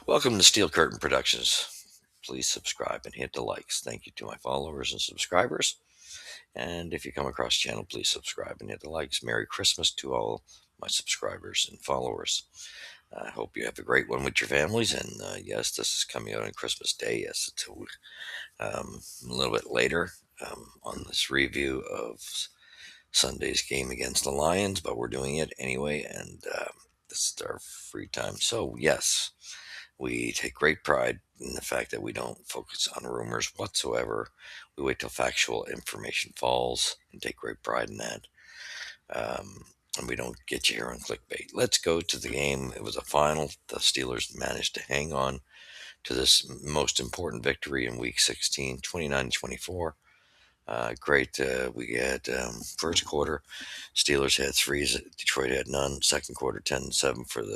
Welcome to Steel Curtain Productions. Please subscribe and hit the likes. Thank you to my followers and subscribers. And if you come across the channel, please subscribe and hit the likes. Merry Christmas to all my subscribers and followers. I hope you have a great one with your families. And yes, this is coming out on Christmas Day. Yes, it's a little bit later on this review of Sunday's game against the Lions, but we're doing it anyway. And this is our free time. So, yes. We take great pride in the fact that we don't focus on rumors whatsoever. We wait till factual information falls and take great pride in that. And we don't get you here on clickbait. Let's go to the game. It was a final. The Steelers managed to hang on to this most important victory in week 16, 29-24. Great. We had first quarter, Steelers had threes. Detroit had none. Second quarter, 10-7 for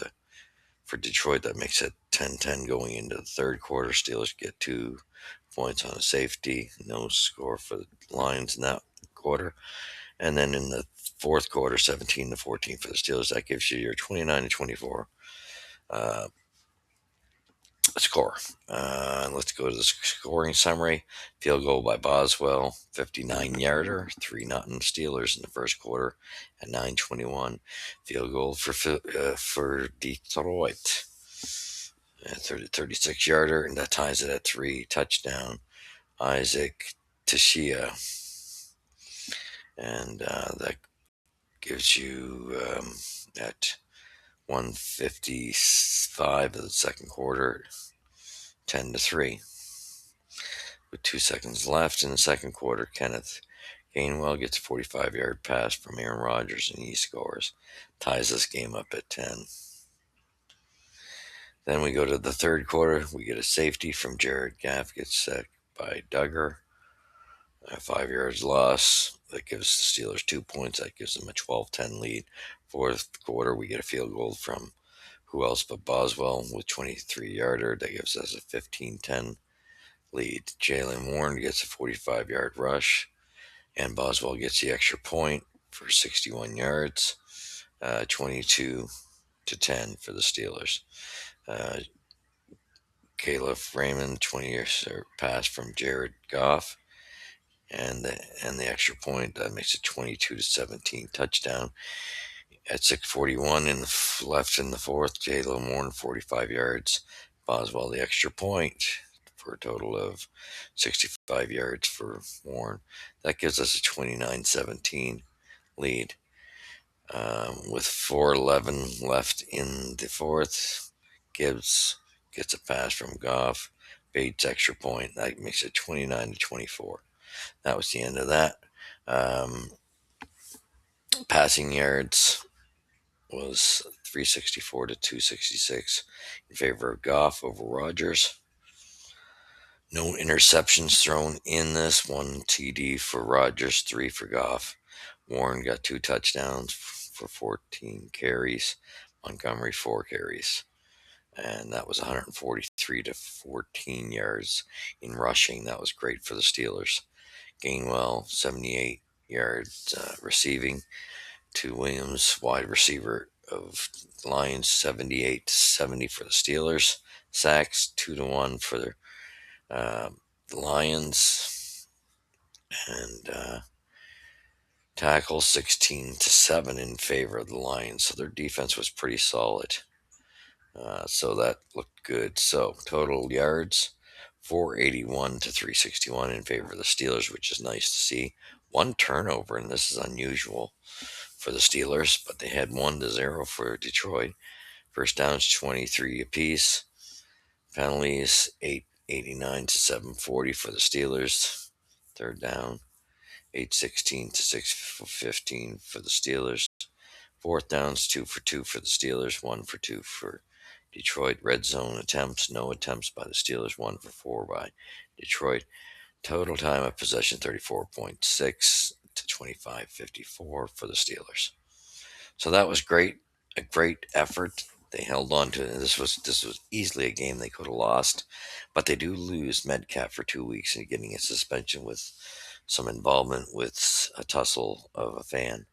Detroit. That makes it 10-10 going into the third quarter. Steelers get 2 points on a safety. No score for the Lions in that quarter. And then in the fourth quarter, 17-14 for the Steelers. That gives you your 29-24 uh, score. Let's go to the scoring summary. Field goal by Boswell, 59-yarder, 3-0 Steelers in the first quarter at 9:21. Field goal for Detroit. 36-yarder, and that ties it at 3. Touchdown, Isaac Tashia. And that gives you at 1:55 of the second quarter, 10-3. With 2 seconds left in the second quarter, Kenneth Gainwell gets a 45-yard pass from Aaron Rodgers, and he scores. Ties this game up at 10. Then we go to the third quarter. We get a safety from Jared Gaff, gets sacked by Duggar. 5 yards loss. That gives the Steelers 2 points. That gives them a 12-10 lead. Fourth quarter, we get a field goal from who else but Boswell with 23-yarder. That gives us a 15-10 lead. Jalen Warren gets a 45-yard rush, and Boswell gets the extra point for 61 yards. 22-10 for the Steelers. Caleb Raymond, 20-yard pass from Jared Goff. And the extra point that makes it 22-17 touchdown. At 6:41 left in the fourth, Jalen Warren 45 yards. Boswell the extra point for a total of 65 yards for Warren. That gives us a 29-17 lead. With 4:11 left in the fourth, Gibbs gets a pass from Goff. Bates extra point. That makes it 29-24. That was the end of that. Passing yards was 364 to 266 in favor of Goff over Rodgers. No interceptions thrown in this. 1 TD for Rodgers, 3 for Goff. Warren got 2 touchdowns for 14 carries. Montgomery 4 carries. And that was 143 to 14 yards in rushing. That was great for the Steelers. Gainwell, 78 yards receiving to Williams, wide receiver of Lions, 78-70 for the Steelers. Sacks, 2-1 for the Lions. And tackles, 16-7 in favor of the Lions. So their defense was pretty solid. So that looked good. So total yards, 481 to 361 in favor of the Steelers, which is nice to see. 1 turnover, and this is unusual for the Steelers, but they had 1-0 for Detroit. First downs, 23 apiece. Penalties, 889 to 740 for the Steelers. Third down, 816 to 615 for the Steelers. Fourth downs, 2 for 2 for the Steelers, 1 for 2 for Detroit. Red zone attempts, no attempts by the Steelers, 1 for 4 by Detroit. Total time of possession, 34.6 to 25:54 for the Steelers. So that was great, a great effort. They held on to it. This was easily a game they could have lost, but they do lose Metcalf for 2 weeks and getting a suspension with some involvement with a tussle of a fan.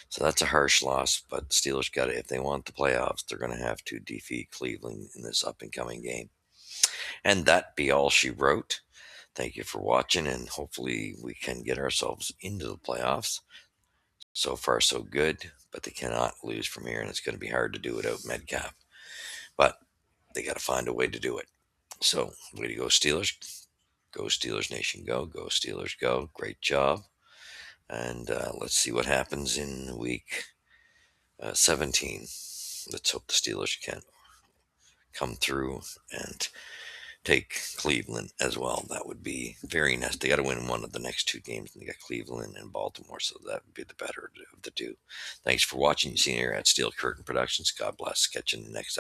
So that's a harsh loss, but Steelers got it. If they want the playoffs, they're going to have to defeat Cleveland in this up and coming game. And that be all she wrote. Thank you for watching, and hopefully we can get ourselves into the playoffs. So far, so good, but they cannot lose from here, and it's going to be hard to do without Metcalf. But they got to find a way to do it. So, way to go, Steelers. Go, Steelers Nation. Go. Go, Steelers. Go. Great job. And let's see what happens in week 17. Let's hope the Steelers can come through and take Cleveland as well. That would be very nice. They got to win one of the next two games, and they got Cleveland and Baltimore, so that would be the better of the two. Thanks for watching. You see here at Steel Curtain Productions. God bless. Catch you in the next episode.